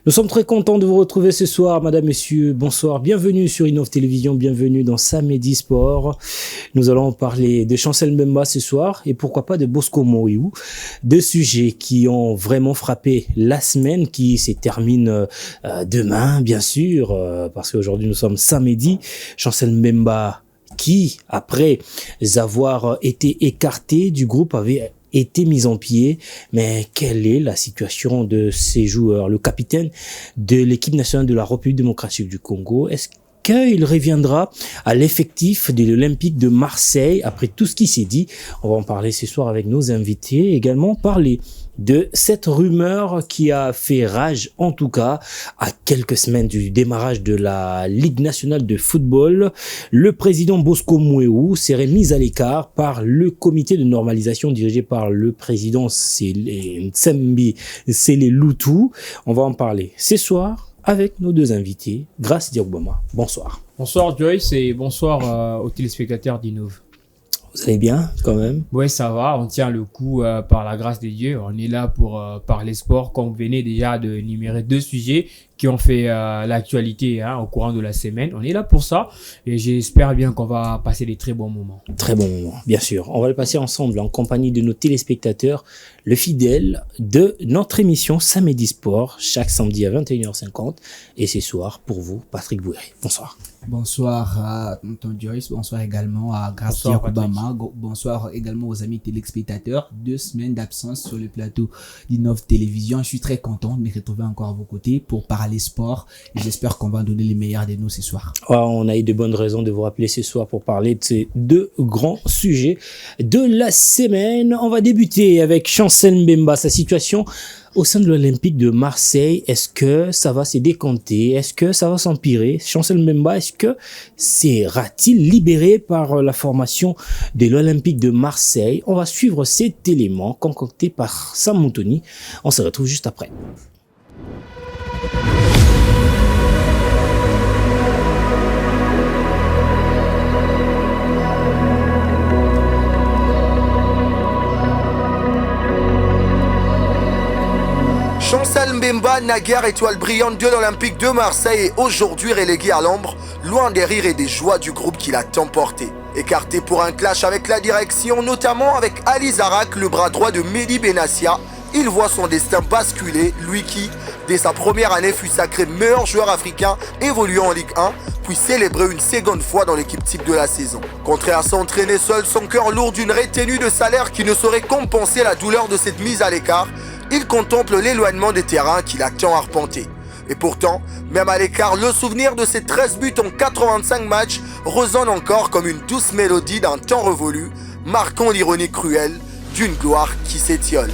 Nous sommes très contents de vous retrouver ce soir, madame, messieurs. Bonsoir, bienvenue sur Innov Télévision, bienvenue dans Samedi Sport. Nous allons parler de Chancel Mbemba ce soir et pourquoi pas de Bosco Moïou. Deux sujets qui ont vraiment frappé la semaine qui se termine demain, bien sûr, parce qu'aujourd'hui nous sommes samedi. Chancel Mbemba qui, après avoir été écarté du groupe, avait été mis en pied. Mais quelle est la situation de ces joueurs? Le capitaine de l'équipe nationale de la République démocratique du Congo, est-ce qu'il reviendra à l'effectif de l'Olympique de Marseille après tout ce qui s'est dit? On va en parler ce soir avec nos invités. Également parler de cette rumeur qui a fait rage, en tout cas, à quelques semaines du démarrage de la Ligue nationale de football. Le président Bosco Moïou serait mis à l'écart par le comité de normalisation dirigé par le président Nsembi Seleloutou. On va en parler ce soir avec nos deux invités. Grâce Diagboma. Bonsoir. Bonsoir Joyce et bonsoir aux téléspectateurs d'Innov. Vous allez bien quand même? Oui, ça va, on tient le coup par la grâce de Dieu. On est là pour parler sport, comme vous venez déjà de énumérer deux sujets qui ont fait l'actualité au courant de la semaine. On est là pour ça et j'espère bien qu'on va passer des très bons moments. Très bons moments, bien sûr. On va le passer ensemble en compagnie de nos téléspectateurs, le fidèle de notre émission Samedi Sport, chaque samedi à 21h50. Et ce soir, pour vous, Patrick Bouéré. Bonsoir. Bonsoir à Tonton Joyce, bonsoir également à Gracia Obama, bonsoir également aux amis téléspectateurs. 2 semaines d'absence sur le plateau d'Innov Télévision. Je suis très content de me retrouver encore à vos côtés pour parler sport et j'espère qu'on va donner les meilleurs de nous ce soir. On a eu de bonnes raisons de vous rappeler ce soir pour parler de ces deux grands sujets de la semaine. On va débuter avec Chancel Mbemba, sa situation au sein de l'Olympique de Marseille. Est-ce que ça va se décanter? Est-ce que ça va s'empirer? Chancel Mbemba, est-ce que sera-t-il libéré par la formation de l'Olympique de Marseille? On va suivre cet élément concocté par Sam Moutoni. On se retrouve juste après. Chancel Mbemba, naguère étoile brillante de l'Olympique de Marseille, est aujourd'hui relégué à l'ombre, loin des rires et des joies du groupe qui l'a tant porté. Écarté pour un clash avec la direction, notamment avec Ali Zarak, le bras droit de Mehdi Benassia, il voit son destin basculer, lui qui, dès sa première année, fut sacré meilleur joueur africain évoluant en Ligue 1, puis célébré une seconde fois dans l'équipe type de la saison. Contraire à s'entraîner seul, son cœur lourd d'une retenue de salaire qui ne saurait compenser la douleur de cette mise à l'écart, il contemple l'éloignement des terrains qu'il a tant arpenté. Et pourtant, même à l'écart, le souvenir de ses 13 buts en 85 matchs résonne encore comme une douce mélodie d'un temps révolu, marquant l'ironie cruelle d'une gloire qui s'étiole.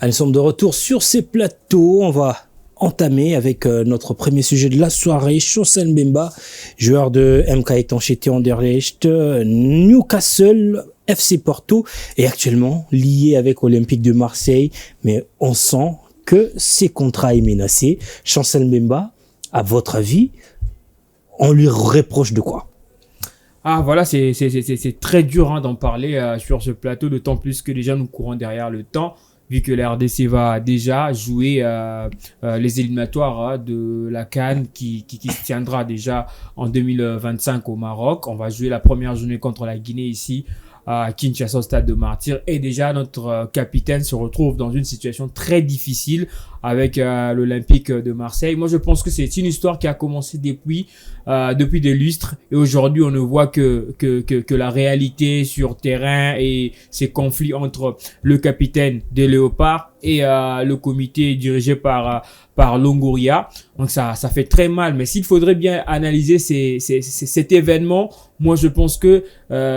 Nous sommes de retour sur ces plateaux. On va entamer avec notre premier sujet de la soirée. Chancel Mbemba, joueur de MK Étanchéité Anderlecht, Newcastle, FC Porto, est actuellement lié avec Olympique de Marseille. Mais on sent que ses contrats est menacé. Chancel Mbemba, à votre avis, on lui reproche de quoi? Voilà, c'est très dur d'en parler sur ce plateau, d'autant plus que déjà nous courons derrière le temps. Vu que la RDC va déjà jouer les éliminatoires de la CAN qui se tiendra déjà en 2025 au Maroc. On va jouer la première journée contre la Guinée ici à Kinshasa au stade de Martyrs. Et déjà, notre capitaine se retrouve dans une situation très difficile avec l'Olympique de Marseille. Moi, je pense que c'est une histoire qui a commencé depuis des lustres. Et aujourd'hui, on ne voit que la réalité sur terrain et ces conflits entre le capitaine des Léopards et le comité dirigé par Longoria. Donc ça fait très mal. Mais s'il faudrait bien analyser cet événement, moi je pense que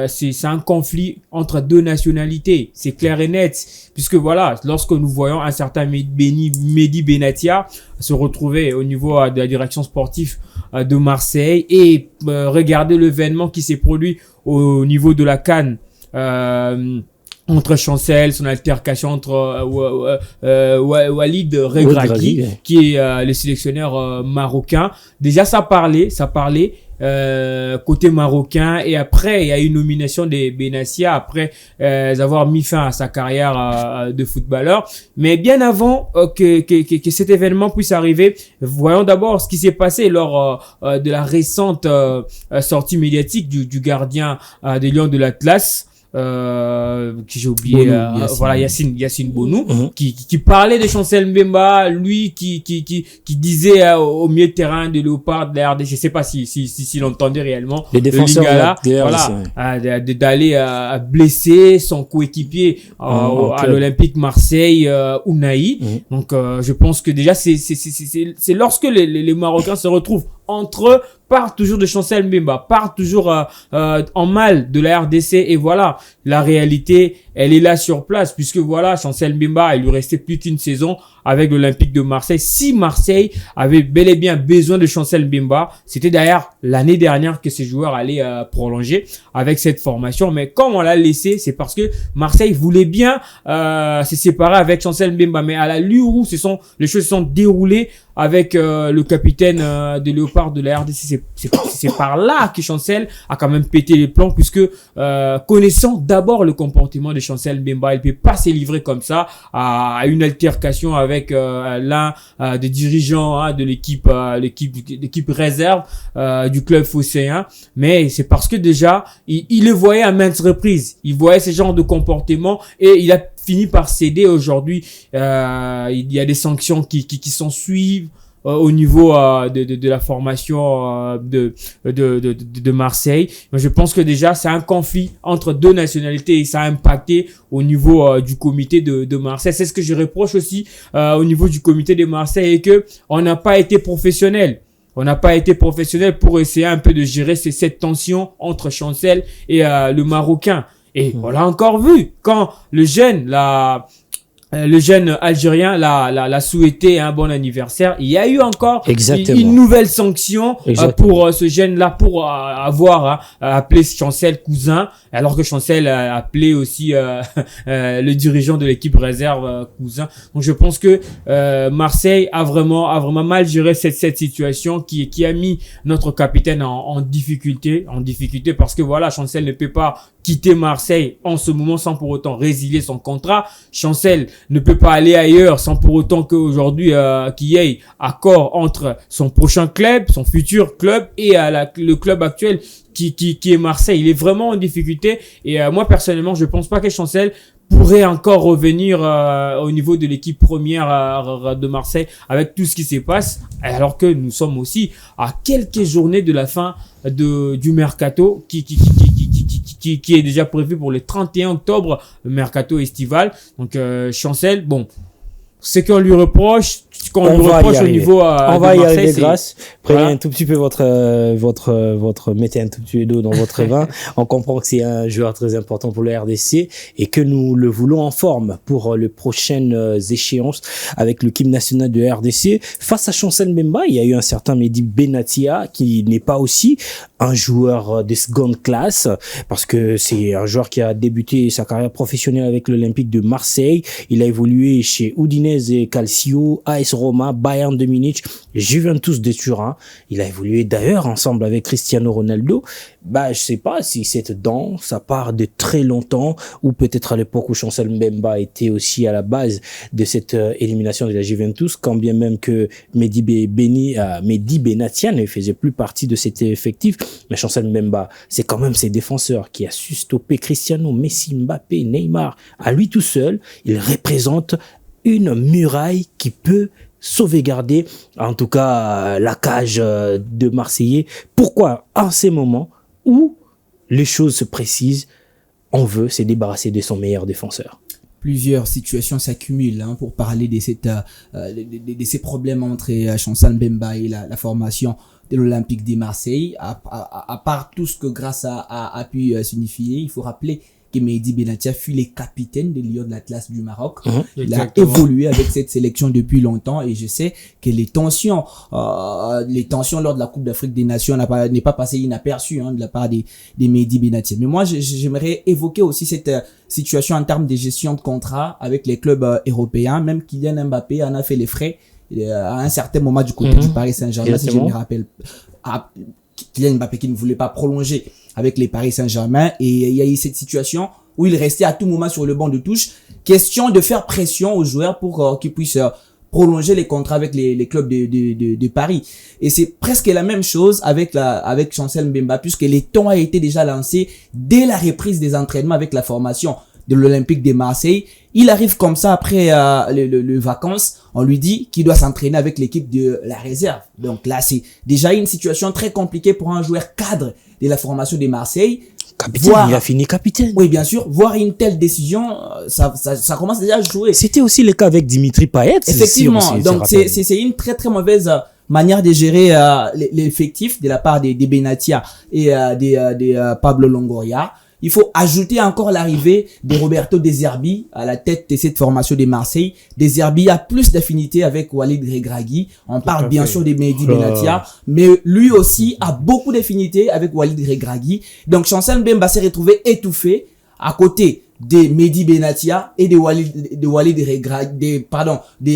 c'est un conflit entre deux nationalités. C'est clair et net. Puisque voilà, lorsque nous voyons un certain Mehdi Benatia se retrouver au niveau de la direction sportive de Marseille et regarder l'événement qui s'est produit au niveau de la CAN entre Chancel, son altercation entre Walid Regragui, qui est le sélectionneur marocain. Déjà, ça parlait côté marocain, et après il y a une nomination des Benassia après avoir mis fin à sa carrière de footballeur. Mais bien avant que cet événement puisse arriver, voyons d'abord ce qui s'est passé lors de la récente sortie médiatique du gardien des Lions de l'Atlas. Que j'ai oublié, Yacine Bonou, qui parlait de Chancel Mbemba, lui qui disait au milieu de terrain de Léopard de la RDC, je sais pas si l'entendait réellement, les défenseurs d'aller blesser son coéquipier à l'Olympique Marseille, Ounahi. Donc je pense que déjà c'est lorsque les Marocains se retrouvent entre eux, part toujours de Chancel Mbemba, part toujours en mal de la RDC, et voilà, la réalité, elle est là sur place, puisque voilà, Chancel Mbemba, il lui restait plus qu'une saison avec l'Olympique de Marseille. Si Marseille avait bel et bien besoin de Chancel Mbemba, c'était d'ailleurs l'année dernière que ces joueurs allaient prolonger avec cette formation, mais comme on l'a laissé, c'est parce que Marseille voulait bien se séparer avec Chancel Mbemba, mais à la l'heure où les choses se sont déroulées avec le capitaine de Léopard de la RDC, c'est par là que Chancel a quand même pété les plombs, puisque connaissant d'abord le comportement de Chancel Mbemba, il peut pas se livrer comme ça à une altercation avec l'un des dirigeants de l'équipe réserve du club phocéen. Mais c'est parce que déjà il le voyait à maintes reprises, il voyait ce genre de comportement, et il a fini par céder. Aujourd'hui il y a des sanctions qui s'en suivent au niveau de la formation de Marseille. Mais je pense que déjà c'est un conflit entre deux nationalités, et ça a impacté au niveau du comité de Marseille. C'est ce que je reproche aussi au niveau du comité de Marseille, et que on n'a pas été professionnel. On n'a pas été professionnel pour essayer un peu de gérer cette tension entre Chancel et le Marocain. Et on l'a encore vu quand le jeune Algérien l'a souhaité un bon anniversaire. Il y a eu encore une nouvelle sanction pour ce jeune-là, pour avoir appelé Chancel cousin, alors que Chancel a appelé aussi le dirigeant de l'équipe réserve cousin. Donc je pense que Marseille a vraiment mal géré cette situation qui a mis notre capitaine en difficulté, parce que voilà, Chancel ne peut pas quitter Marseille en ce moment sans pour autant résilier son contrat. Chancel ne peut pas aller ailleurs sans pour autant qu'aujourd'hui qu'il y ait accord entre son prochain club, son futur club, et le club actuel qui est Marseille. Il est vraiment en difficulté, et moi personnellement je pense pas que Chancel pourrait encore revenir au niveau de l'équipe première de Marseille avec tout ce qui se passe, alors que nous sommes aussi à quelques journées de la fin du mercato qui est déjà prévu pour le 31 octobre, le mercato estival. Donc Chancel, bon, ce qu'on lui reproche, au niveau on va y arriver, grâce. Prenez un tout petit peu mettez un tout petit peu d'eau dans votre vin. On comprend que c'est un joueur très important pour le RDC, et que nous le voulons en forme pour les prochaines échéances avec l'équipe nationale de RDC. Face à Chancel Mbemba, il y a eu un certain Mehdi Benatia, qui n'est pas aussi un joueur de seconde classe, parce que c'est un joueur qui a débuté sa carrière professionnelle avec l'Olympique de Marseille. Il a évolué chez Udinese et Calcio, AS Roma, Bayern de Munich, Juventus de Turin. Il a évolué d'ailleurs ensemble avec Cristiano Ronaldo. Je sais pas si cette dent, ça part de très longtemps, ou peut-être à l'époque où Chancel Mbemba était aussi à la base de cette élimination de la Juventus, quand bien même que Mehdi Benatia ne faisait plus partie de cet effectif. Mais Chancel Mbemba, c'est quand même ses défenseurs qui a su stopper Cristiano, Messi, Mbappé, Neymar. À lui tout seul, il représente une muraille qui peut sauvegarder, en tout cas, la cage de Marseillais. Pourquoi, en ces moments où les choses se précisent, on veut se débarrasser de son meilleur défenseur? Plusieurs situations s'accumulent pour parler de ces problèmes entre Chancel Mbemba et la formation de l'Olympique de Marseille. À part tout ce que Grâce a pu signifier, il faut rappeler que Mehdi Benatia fut le capitaine des Lions de l'Atlas du Maroc. Il Exactement. a évolué avec cette sélection depuis longtemps et je sais que les tensions lors de la Coupe d'Afrique des Nations n'est pas passé inaperçu de la part des Mehdi Benatia. Mais moi, j'aimerais évoquer aussi cette situation en termes de gestion de contrat avec les clubs européens. Même Kylian Mbappé en a fait les frais à un certain moment du côté du Paris Saint-Germain, si je me rappelle. Kylian Mbappé qui ne voulait pas prolonger avec les Paris Saint-Germain et il y a eu cette situation où il restait à tout moment sur le banc de touche. Question de faire pression aux joueurs pour qu'ils puissent prolonger les contrats avec les clubs de Paris. Et c'est presque la même chose avec Chancel Mbemba, puisque les temps a été déjà lancé dès la reprise des entraînements avec la formation de l'Olympique de Marseille. Il arrive comme ça après le vacances, on lui dit qu'il doit s'entraîner avec l'équipe de la réserve. Donc là, c'est déjà une situation très compliquée pour un joueur cadre de la formation de Marseille. Capitaine, il a fini capitaine. Oui, bien sûr. Voir une telle décision, ça commence déjà à jouer. C'était aussi le cas avec Dimitri Payet. Effectivement. Donc c'est une très très mauvaise manière de gérer l'effectif de la part des Benatia et des Pablo Longoria. Il faut ajouter encore l'arrivée de Roberto De Zerbi à la tête de cette formation de Marseille. De Zerbi a plus d'affinité avec Walid Regragui. On parle bien sûr de Mehdi Benatia, mais lui aussi a beaucoup d'affinité avec Walid Regragui. Donc Chancel Mbemba s'est retrouvé étouffé à côté de Mehdi Benatia et de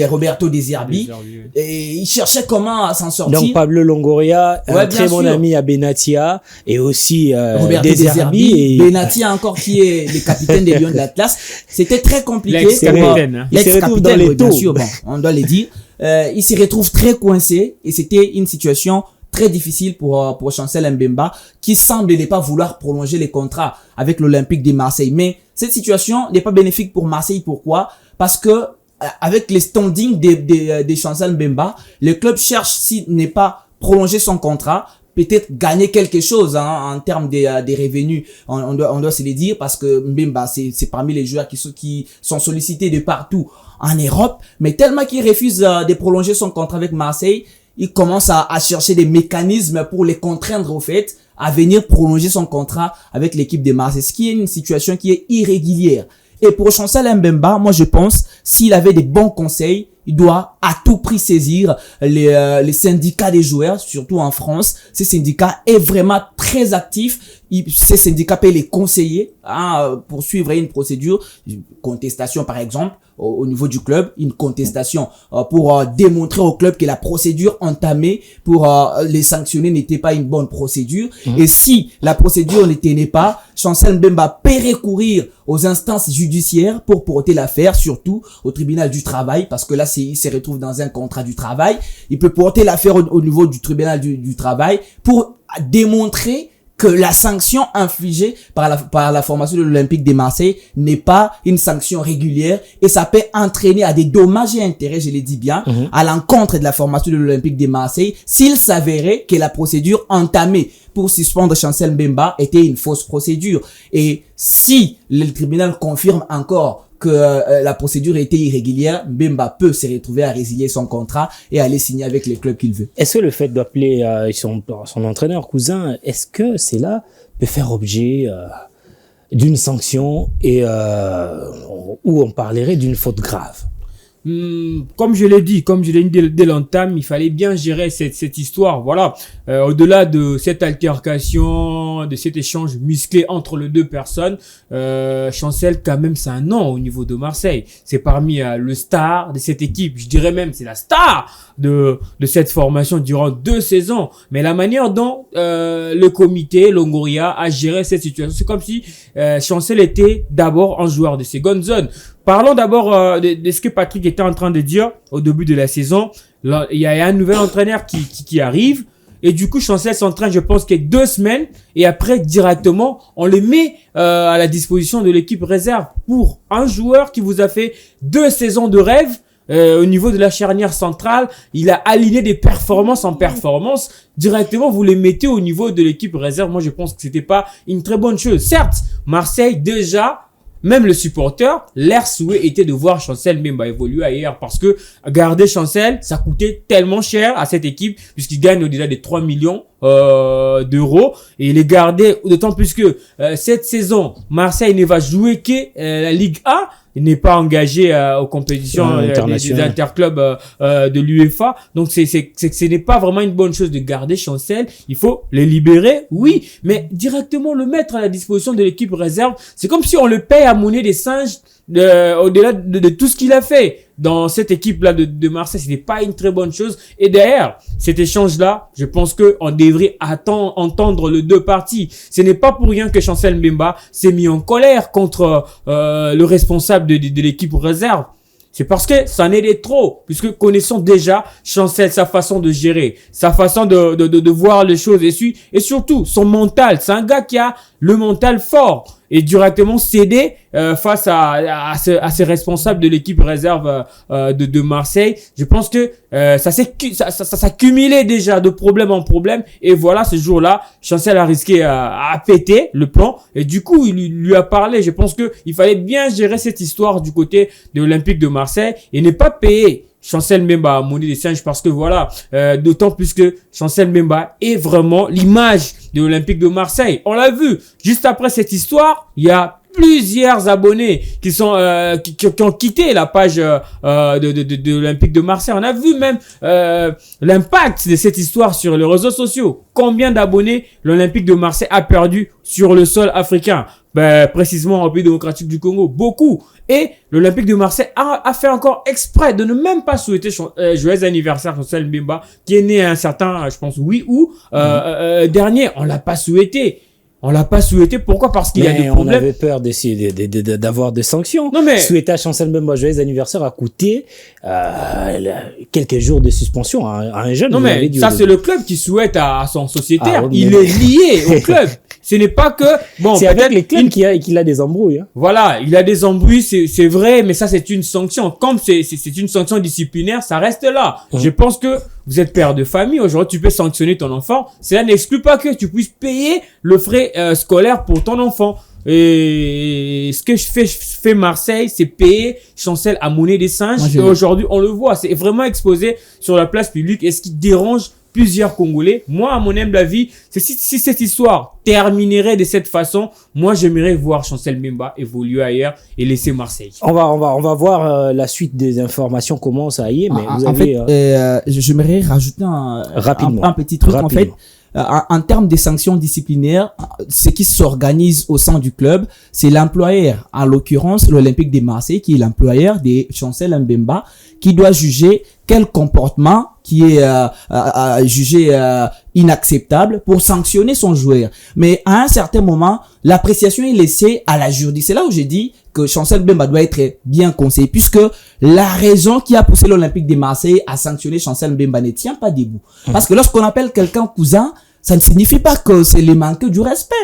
Roberto De Zerbi. Et il cherchait comment s'en sortir. Donc Pablo Longoria, un très bon ami à Benatia et aussi Roberto De Zerbi et Benatia encore qui est le capitaine des Lions de l'Atlas. C'était très compliqué. L'ex-capitaine. Il se retrouve dans les bien taux. sûr, bon, on doit le dire. Il se retrouve très coincé et c'était une situation très difficile pour Chancel Mbemba qui semble ne pas vouloir prolonger les contrats avec l'Olympique de Marseille. Mais cette situation n'est pas bénéfique pour Marseille. Pourquoi? Parce que avec les standings de Chancel Mbemba, le club cherche, s'il n'est pas prolongé son contrat, peut-être gagner quelque chose en termes des revenus. On doit se le dire parce que Mbemba c'est parmi les joueurs qui sont sollicités de partout en Europe, mais tellement qu'il refuse de prolonger son contrat avec Marseille, il commence à chercher des mécanismes pour les contraindre au fait à venir prolonger son contrat avec l'équipe de Marseille, ce qui est une situation qui est irrégulière. Et pour Chancel Mbemba, moi je pense, s'il avait des bons conseils, il doit à tout prix saisir les syndicats des joueurs, surtout en France. Ces syndicats est vraiment très actif. Ces syndicats peuvent les conseiller pour suivre une procédure, une contestation par exemple au niveau du club, une contestation pour démontrer au club que la procédure entamée pour les sanctionner n'était pas une bonne procédure. Et si la procédure ne tenait pas, Chancel Mbemba peut recourir aux instances judiciaires pour porter l'affaire, surtout au tribunal du travail, parce que là, il se retrouve dans un contrat du travail. Il peut porter l'affaire au niveau du tribunal du travail pour démontrer que la sanction infligée par la formation de l'Olympique de Marseille n'est pas une sanction régulière et ça peut entraîner à des dommages et intérêts, je l'ai dit bien, à l'encontre de la formation de l'Olympique de Marseille s'il s'avérait que la procédure entamée pour suspendre Chancel Mbemba était une fausse procédure. Et si le tribunal confirme encore que la procédure était irrégulière, Mbemba peut se retrouver à résilier son contrat et aller signer avec les clubs qu'il veut. Est-ce que le fait d'appeler son entraîneur cousin, est-ce que cela peut faire objet d'une sanction et où on parlerait d'une faute grave? Comme je l'ai dit dès l'entame, il fallait bien gérer cette histoire. Voilà. Au-delà de cette altercation, de cet échange musclé entre les deux personnes, Chancel, quand même, c'est un nom au niveau de Marseille. C'est parmi le star de cette équipe. Je dirais même, c'est la star de cette formation durant 2 saisons. Mais la manière dont le comité Longoria a géré cette situation, c'est comme si Chancel était d'abord un joueur de seconde zone. Parlons d'abord de ce que Patrick était en train de dire au début de la saison. Là, il y a un nouvel entraîneur qui arrive. Et du coup, Chancel s'entraîne, je pense, que 2 semaines. Et après, directement, on le met à la disposition de l'équipe réserve pour un joueur qui vous a fait 2 saisons de rêve. Au niveau de la charnière centrale, il a aligné des performances en performance. Directement, vous les mettez au niveau de l'équipe réserve. Moi, je pense que c'était pas une très bonne chose. Certes, Marseille, déjà, même le supporter, l'air souhait était de voir Chancel Mbemba évoluer ailleurs parce que garder Chancel, ça coûtait tellement cher à cette équipe puisqu'il gagne au-delà des 3 millions d'euros et les garder, d'autant plus que cette saison Marseille ne va jouer que la Ligue A. Il n'est pas engagé aux compétitions des interclubs de l'UEFA. Donc ce n'est pas vraiment une bonne chose de garder Chancel. Il faut les libérer, oui, mais directement le mettre à la disposition de l'équipe réserve. C'est comme si on le paye à monnaie des singes au-delà de tout ce qu'il a fait dans cette équipe-là de Marseille. Ce n'est pas une très bonne chose. Et derrière cet échange-là, je pense qu'on devrait entendre les deux parties. Ce n'est pas pour rien que Chancel Mbemba s'est mis en colère contre le responsable de l'équipe réserve. C'est parce que ça en est trop, puisque connaissons déjà Chancel, sa façon de gérer, sa façon de voir les choses et surtout son mental. C'est un gars qui a le mental fort et directement cédé face à ces responsables de l'équipe réserve de Marseille. Je pense que ça s'est cumulé déjà de problème en problème et voilà, ce jour-là, Chancel a risqué à péter le plan et du coup il lui a parlé. Je pense que il fallait bien gérer cette histoire du côté de l'Olympique de Marseille et ne pas payer Chancel Mbemba à monnaie des singes parce que voilà, d'autant plus que Chancel Mbemba est vraiment l'image de l'Olympique de Marseille. On l'a vu, juste après cette histoire, il y a plusieurs abonnés qui sont qui ont quitté la page de l'Olympique de Marseille. On a vu même l'impact de cette histoire sur les réseaux sociaux. Combien d'abonnés l'Olympique de Marseille a perdu sur le sol africain? Précisément en République démocratique du Congo, beaucoup. Et l'Olympique de Marseille a fait encore exprès de ne même pas souhaiter joyeux anniversaire Chancel Mbemba, qui est né un certain, je pense, 8 août dernier. On l'a pas souhaité. On l'a pas souhaité. Pourquoi? Parce qu'il y a des problèmes. On avait peur d'essayer d'avoir des sanctions. Non mais souhaiter à Chancel Mbemba joyeux anniversaire a coûté quelques jours de suspension à un jeune. Non mais ça c'est le club qui souhaite à son sociétaire. Ah, il est lié au club. Ce n'est pas que c'est avec les clubs qu'il a des embrouilles. Hein. Voilà, il a des embrouilles, c'est vrai, mais ça c'est une sanction. Comme c'est une sanction disciplinaire, ça reste là. Je pense que vous êtes père de famille, aujourd'hui tu peux sanctionner ton enfant. Cela n'exclut pas que tu puisses payer le frais scolaire pour ton enfant. Et ce que fait Marseille, c'est payer Chancel à monnaie des singes. Et aujourd'hui, on le voit, c'est vraiment exposé sur la place publique. Et ce qui dérange plusieurs Congolais, moi, à mon humble avis, c'est si cette histoire terminerait de cette façon, moi, j'aimerais voir Chancel Mbemba évoluer ailleurs et laisser Marseille. On va voir la suite des informations, comment ça y est, mais vous avez... j'aimerais rajouter un petit truc, en fait. En termes de sanctions disciplinaires, ce qui s'organise au sein du club, c'est l'employeur, en l'occurrence l'Olympique de Marseille, qui est l'employeur de Chancel Mbemba, qui doit juger quel comportement qui est jugé inacceptable pour sanctionner son joueur. Mais à un certain moment, l'appréciation est laissée à la juridiction. C'est là où j'ai dit que Chancel Mbemba doit être bien conseillé, puisque la raison qui a poussé l'Olympique de Marseille à sanctionner Chancel Mbemba ne tient pas debout. Parce que lorsqu'on appelle quelqu'un cousin, ça ne signifie pas que c'est le manque du respect.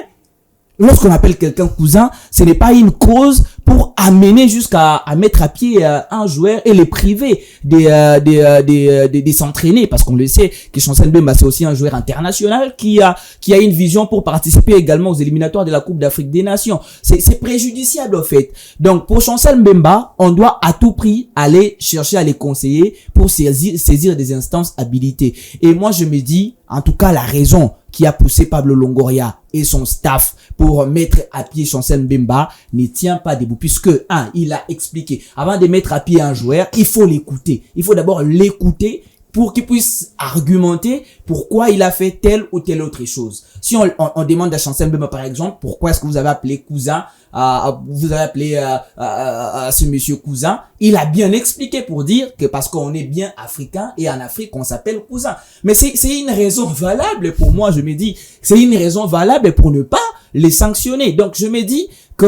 Lorsqu'on appelle quelqu'un cousin, ce n'est pas une cause pour amener jusqu'à mettre à pied un joueur et les priver de s'entraîner, parce qu'on le sait que Chancel Mbemba c'est aussi un joueur international qui a une vision pour participer également aux éliminatoires de la Coupe d'Afrique des Nations. C'est préjudiciable en fait. Donc pour Chancel Mbemba, on doit à tout prix aller chercher à les conseiller pour saisir des instances habilitées. Et moi je me dis, en tout cas la raison qui a poussé Pablo Longoria et son staff pour mettre à pied Chancel Mbemba ne tient pas debout, puisque il a expliqué, avant de mettre à pied un joueur, il faut l'écouter. Il faut d'abord l'écouter pour qu'il puisse argumenter pourquoi il a fait telle ou telle autre chose. Si on demande à Chancel Mbemba par exemple, pourquoi est-ce que vous avez appelé cousin, vous avez appelé ce monsieur cousin, il a bien expliqué pour dire que parce qu'on est bien africain et en Afrique on s'appelle cousin. Mais c'est une raison valable pour moi, je me dis, c'est une raison valable pour ne pas les sanctionner. Donc je me dis que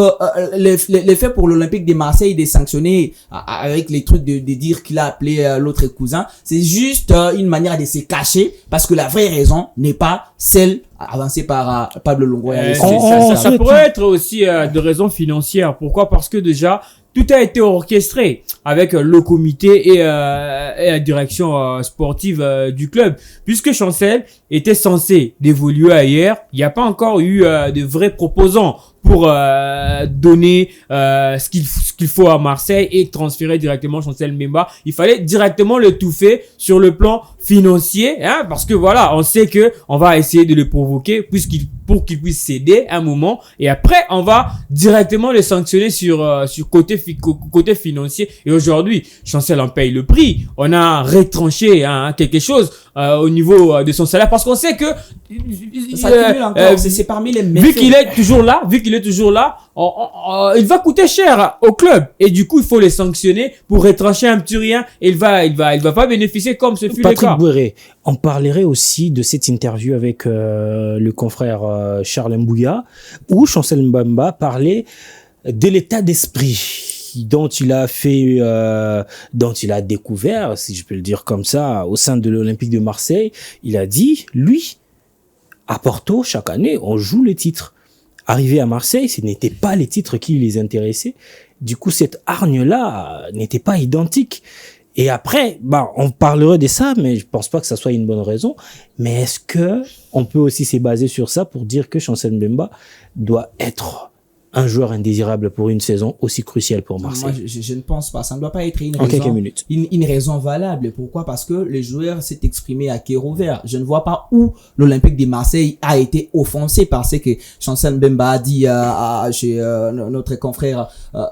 l'effet pour l'Olympique de Marseille de sanctionner avec les trucs de dire qu'il a appelé l'autre cousin, c'est juste une manière de se cacher, parce que la vraie raison n'est pas celle avancée par Pablo Longoria. Ça pourrait être aussi de raisons financières. Pourquoi? Parce que déjà tout a été orchestré avec le comité et la direction sportive du club. Puisque Chancel était censé évoluer ailleurs, il n'y a pas encore eu de vrais proposants pour donner ce qu'il faut à Marseille et transférer directement Chancel Mbemba. Il fallait directement l'étouffer sur le plan financier, hein, parce que voilà, on sait que on va essayer de le provoquer pour qu'il puisse céder un moment, et après on va directement le sanctionner sur côté financier. Et aujourd'hui, Chancel en paye le prix. On a retranché quelque chose au niveau de son salaire, parce qu'on sait que ça cumule encore. C'est parmi les méfaits. Vu qu'il est toujours là, il va coûter cher au club, et du coup il faut les sanctionner pour retrancher un petit rien, et il va pas bénéficier comme ce fut le cas. Bouéré, on parlerait aussi de cette interview avec le confrère Charles Mbouya, où Chancel Mbemba parlait de l'état d'esprit dont il a découvert, si je peux le dire comme ça, au sein de l'Olympique de Marseille. Il a dit, lui, à Porto, chaque année, on joue les titres. Arrivé à Marseille, ce n'étaient pas les titres qui les intéressaient. Du coup, cette hargne-là n'était pas identique. Et après, on parlerait de ça, mais je pense pas que ça soit une bonne raison. Mais est-ce que on peut aussi se baser sur ça pour dire que Chancel Mbemba doit être un joueur indésirable pour une saison aussi cruciale pour Marseille? Moi, je ne pense pas. Ça ne doit pas être une raison valable. Pourquoi? Parce que le joueur s'est exprimé à cœur ouvert. Je ne vois pas où l'Olympique de Marseille a été offensé par ce que Chancel Mbemba a dit chez notre confrère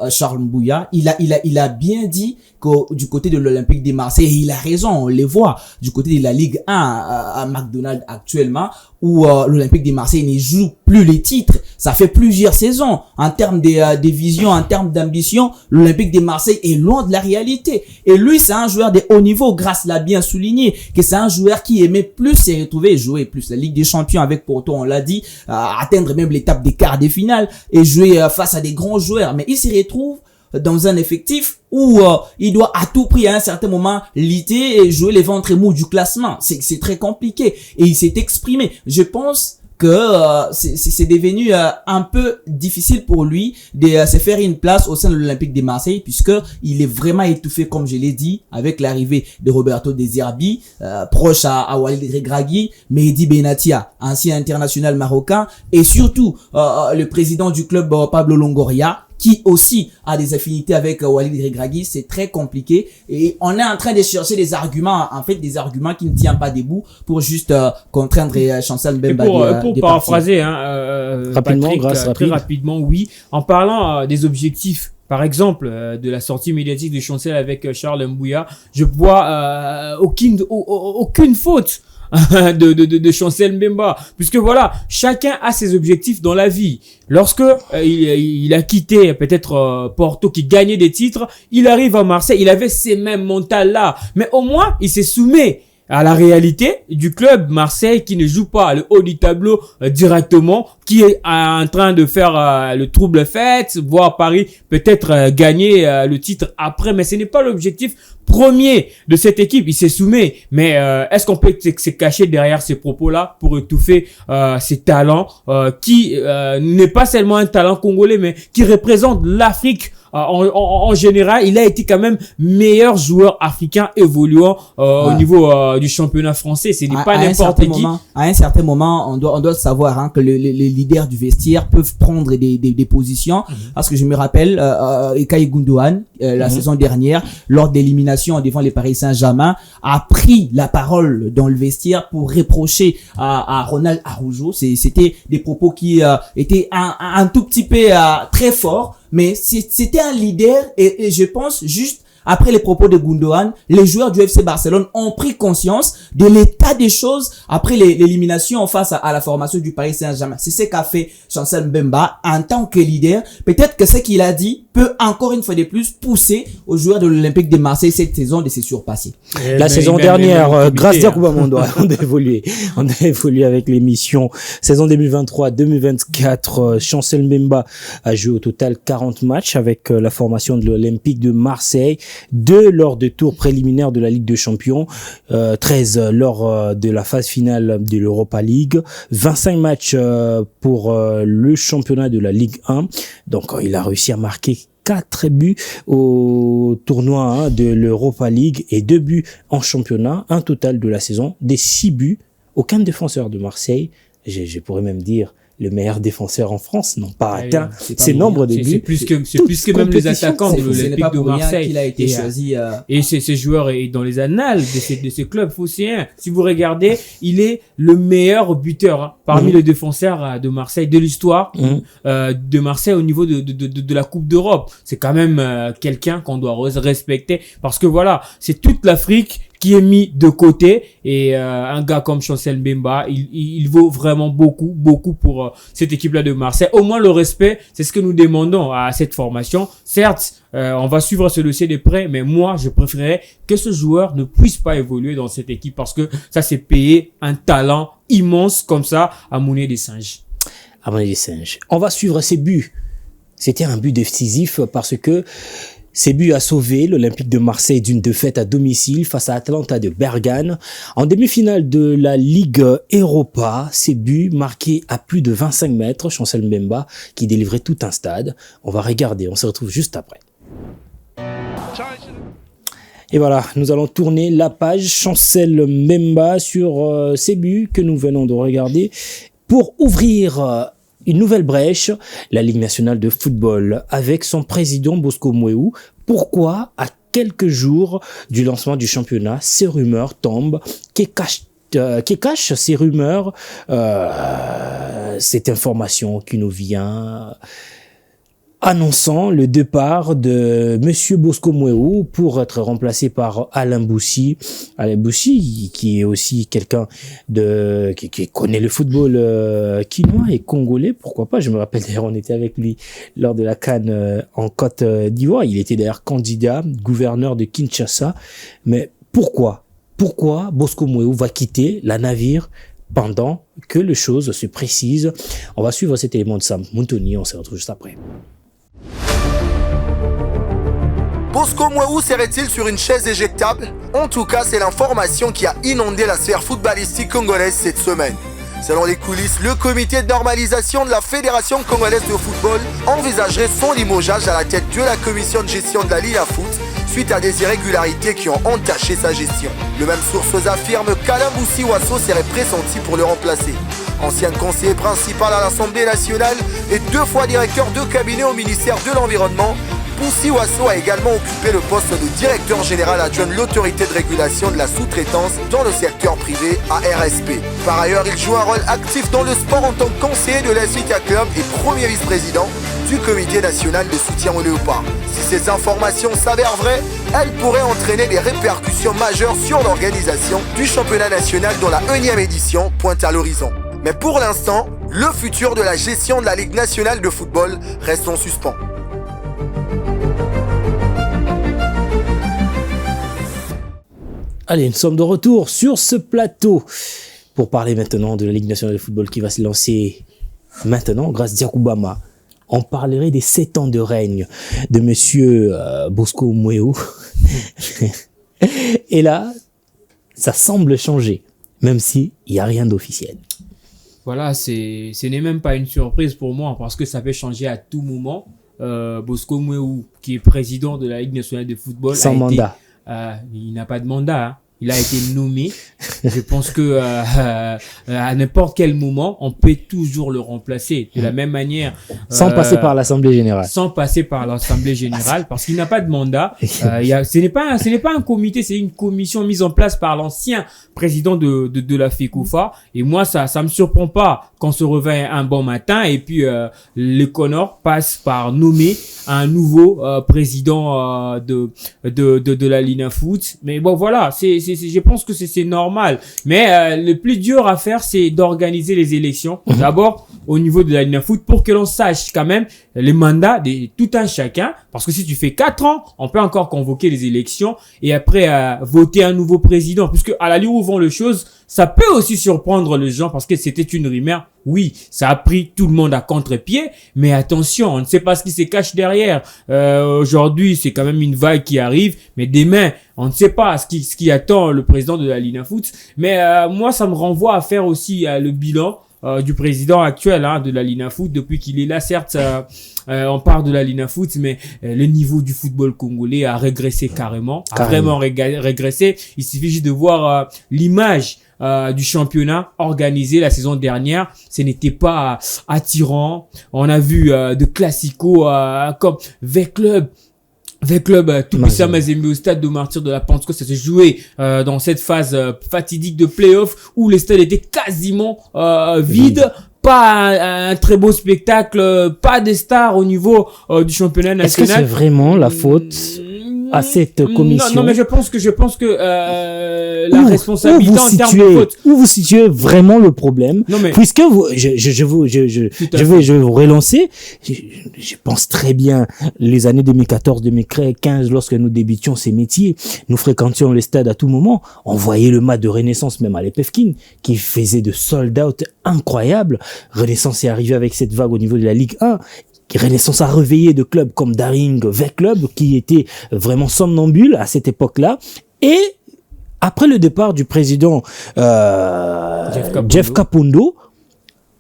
Charles Mbouya. Il a bien dit que du côté de l'Olympique de Marseille, et il a raison, on les voit, du côté de la Ligue 1 à McDonald's actuellement, où l'Olympique de Marseille ne joue plus les titres. Ça fait plusieurs saisons. En termes de vision, en termes d'ambition, l'Olympique de Marseille est loin de la réalité. Et lui, c'est un joueur de haut niveau. Grasse l'a bien souligné, que c'est un joueur qui aimait plus se retrouver, jouer plus la Ligue des Champions avec Porto, on l'a dit, atteindre même l'étape des quarts des finales et jouer face à des grands joueurs. Mais il se retrouve dans un effectif où il doit à tout prix à un certain moment lutter et jouer les ventres mous du classement. C'est très compliqué. Et il s'est exprimé. Je pense que c'est devenu un peu difficile pour lui de se faire une place au sein de l'Olympique de Marseille, puisque il est vraiment étouffé, comme je l'ai dit, avec l'arrivée de Roberto De Zerbi, proche à Walid Regragui, Mehdi Benatia, ancien international marocain, et surtout le président du club Pablo Longoria, qui aussi a des affinités avec Walid Regragui. C'est très compliqué et on est en train de chercher des arguments, en fait des arguments qui ne tiennent pas debout pour juste contraindre Chancel Mbemba. Pour paraphraser rapidement, Patrick, très rapidement, oui, en parlant des objectifs. Par exemple, de la sortie médiatique de Chancel avec Charles Mbouya, je vois aucune faute de Chancel Mbemba, puisque voilà, chacun a ses objectifs dans la vie. Lorsque il a quitté peut-être Porto qui gagnait des titres, il arrive à Marseille, il avait ces mêmes mentales là, mais au moins il s'est soumis à la réalité du club Marseille qui ne joue pas le haut du tableau directement, qui est en train de faire le trouble fête, voir Paris peut-être gagner le titre après, mais ce n'est pas l'objectif premier de cette équipe. Il s'est soumis, mais est-ce qu'on peut se cacher derrière ces propos-là pour étouffer ces talents qui n'est pas seulement un talent congolais, mais qui représente l'Afrique en général? Il a été quand même meilleur joueur africain évoluant au niveau du championnat français. Ce n'est pas n'importe qui. À un certain moment, on doit savoir que les leaders du vestiaire peuvent prendre des positions. Parce que je me rappelle Ilkay Gundogan la saison dernière, lors d'élimination devant les Paris Saint-Germain, a pris la parole dans le vestiaire pour reprocher à Ronald Araujo. C'était des propos qui étaient un tout petit peu très forts, mais c'était un leader et je pense juste après les propos de Gundogan, les joueurs du FC Barcelone ont pris conscience de l'état des choses après l'élimination face à la formation du Paris Saint-Germain. C'est ce qu'a fait Chancel Mbemba en tant que leader. Peut-être que ce qu'il a dit peut encore une fois de plus pousser aux joueurs de l'Olympique de Marseille cette saison de se surpasser. La saison dernière, grâce à Koubamondouar, on a évolué. On a évolué avec l'émission. Saison 2023-2024, Chancel Mbemba a joué au total 40 matchs avec la formation de l'Olympique de Marseille. 2 lors des tours préliminaires de la Ligue des Champions, 13 lors de la phase finale de l'Europa League, 25 matchs pour le championnat de la Ligue 1. Donc il a réussi à marquer 4 buts au tournoi de l'Europa League et 2 buts en championnat, un total de la saison des 6 buts. Aucun défenseur de Marseille, je pourrais même dire le meilleur défenseur en France, n'ont pas Ouais, atteint c'est pas ces bon, nombres de C'est buts. plus que Toutes même les compétitions, attaquants de Ce n'est l'Olympique pas de pour rien Marseille. qu'il a été Et, choisi. Et ces joueurs est dans les annales de ces clubs phocéens. Si vous regardez, il est le meilleur buteur parmi les défenseurs de Marseille, de l'histoire de Marseille au niveau de la Coupe d'Europe. C'est quand même quelqu'un qu'on doit respecter parce que voilà, c'est toute l'Afrique qui est mis de côté et un gars comme Chancel Mbemba, il vaut vraiment beaucoup pour cette équipe-là de Marseille. Au moins le respect, c'est ce que nous demandons à cette formation. Certes, on va suivre ce dossier de près, mais moi, je préférerais que ce joueur ne puisse pas évoluer dans cette équipe parce que ça, c'est payer un talent immense comme ça à monnaie des singes. À monnaie des singes. On va suivre ses buts. C'était un but décisif parce que ces buts a sauvé l'Olympique de Marseille d'une défaite à domicile face à Atalanta de Bergame. En demi-finale de la Ligue Europa, ces buts marqués à plus de 25 mètres, Chancel Mbemba qui délivrait tout un stade. On va regarder, on se retrouve juste après. Et voilà, nous allons tourner la page Chancel Mbemba sur ces buts que nous venons de regarder pour ouvrir une nouvelle brèche, la Ligue nationale de football, avec son président Bosco Mouéou. Pourquoi, à quelques jours du lancement du championnat, ces rumeurs tombent? Qui cache ces rumeurs, cette information qui nous vient annonçant le départ de Monsieur Bosco Mouéou pour être remplacé par Alain Boussi. Alain Boussi, qui est aussi quelqu'un qui connaît le football quinois et congolais, pourquoi pas. Je me rappelle d'ailleurs, on était avec lui lors de la CAN en Côte d'Ivoire. Il était d'ailleurs candidat, gouverneur de Kinshasa. Mais pourquoi Bosco Mouéou va quitter la navire pendant que les choses se précisent? On va suivre cet élément de Sam Muntoni, on se retrouve juste après. Bosco Mouéou serait-il sur une chaise éjectable? En tout cas, c'est l'information qui a inondé la sphère footballistique congolaise cette semaine. Selon les coulisses, le comité de normalisation de la Fédération congolaise de football envisagerait son limogeage à la tête de la commission de gestion de la Liga Foot suite à des irrégularités qui ont entaché sa gestion. Le même source affirme qu'Alain Boussi Wasso serait pressenti pour le remplacer. Ancien conseiller principal à l'Assemblée nationale et 2 fois directeur de cabinet au ministère de l'Environnement, Boussi Wasso a également occupé le poste de directeur général adjoint de l'autorité de régulation de la sous-traitance dans le secteur privé ARSP. Par ailleurs, il joue un rôle actif dans le sport en tant que conseiller de l'Africa Club et premier vice-président du comité national de soutien aux léopards. Si ces informations s'avèrent vraies, elles pourraient entraîner des répercussions majeures sur l'organisation du championnat national dont la 1e édition pointe à l'horizon. Mais pour l'instant, le futur de la gestion de la Ligue nationale de football reste en suspens. Allez, nous sommes de retour sur ce plateau pour parler maintenant de la Ligue nationale de football qui va se lancer maintenant grâce à Koubama. On parlerait des 7 ans de règne de monsieur Bosco Mouéou. Et là, ça semble changer, même s'il n'y a rien d'officiel. Voilà, ce n'est même pas une surprise pour moi parce que ça peut changer à tout moment. Bosco Mouéou, qui est président de la Ligue nationale de football, sans mandat. Il n'a pas de mandat, hein. Il a été nommé. Je pense que à n'importe quel moment, on peut toujours le remplacer de la même manière. Sans passer par l'Assemblée générale. Sans passer par l'Assemblée générale, parce qu'il n'a pas de mandat. Ce n'est pas un comité, c'est une commission mise en place par l'ancien président de la FECOFA. Et moi, ça me surprend pas qu'on se réveille un bon matin et puis le Connor passe par nommer un nouveau président de la Ligue Foot. Mais bon, voilà, je pense que c'est normal. Mais le plus dur à faire, c'est d'organiser les élections. D'abord, au niveau de la Ligue Foot, pour que l'on sache quand même les mandats de tout un chacun. Parce que si tu fais 4 ans, on peut encore convoquer les élections et après voter un nouveau président. Puisque à la ligne où vont les choses, ça peut aussi surprendre les gens parce que c'était une rumeur. Oui, ça a pris tout le monde à contre-pied, mais attention, on ne sait pas ce qui se cache derrière. Aujourd'hui, c'est quand même une vague qui arrive, mais demain, on ne sait pas ce qui attend le président de la Ligue Foot. Mais moi, ça me renvoie à faire aussi le bilan du président actuel de la Linafoot. Depuis qu'il est là, certes, on parle de la Linafoot, mais le niveau du football congolais a régressé carrément. A vraiment régressé. Il suffit juste de voir l'image du championnat organisé la saison dernière. Ce n'était pas attirant. On a vu de classicos comme V-Club, Toubissa Mazembe au stade de Martyrs de la Pentecôte. Ça s'est joué dans cette phase fatidique de play-off où les stades étaient quasiment vides. Pas un très beau spectacle, pas des stars au niveau du championnat national. Est-ce que c'est vraiment la faute à cette commission? Non, mais je pense que la responsabilité en termes de faute. Où vous situez vraiment le problème? Non, mais puisque je vais vous relancer. Je pense très bien les années 2014-2015, lorsque nous débutions ces métiers, nous fréquentions les stades à tout moment. On voyait le match de Renaissance même à l'Epefkin qui faisait de sold-out incroyables. Renaissance est arrivé avec cette vague au niveau de la Ligue 1. Renaissance a réveillé de clubs comme Daring, V-Club, qui étaient vraiment somnambules à cette époque-là. Et après le départ du président Jeff Kapondo,